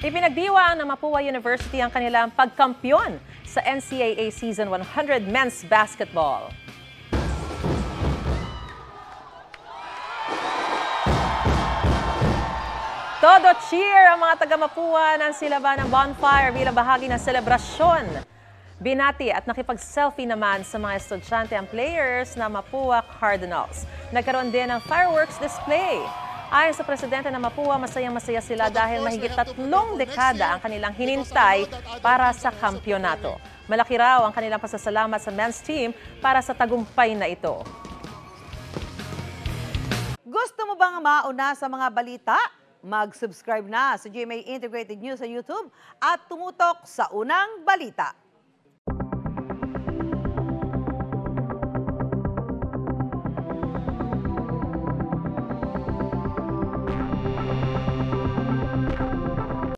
Ipinagdiwang ng Mapua University ang kanilang pagkampyon sa NCAA Season 100 Men's Basketball. Todo cheer ang mga taga-Mapua ng Silaban ng Bonfire bilang bahagi ng selebrasyon. Binati at nakipag-selfie naman sa mga estudyante ang players na Mapua Cardinals. Nagkaroon din ng fireworks display. Ayon sa presidente ng Mapua, masayang-masaya sila dahil mahigit 3 dekada ang kanilang hinintay para sa kampyonato. Malaki raw ang kanilang pasasalamat sa men's team para sa tagumpay na ito. Gusto mo bang mauna sa mga balita? Mag-subscribe na sa GMA Integrated News sa YouTube at tumutok sa unang balita.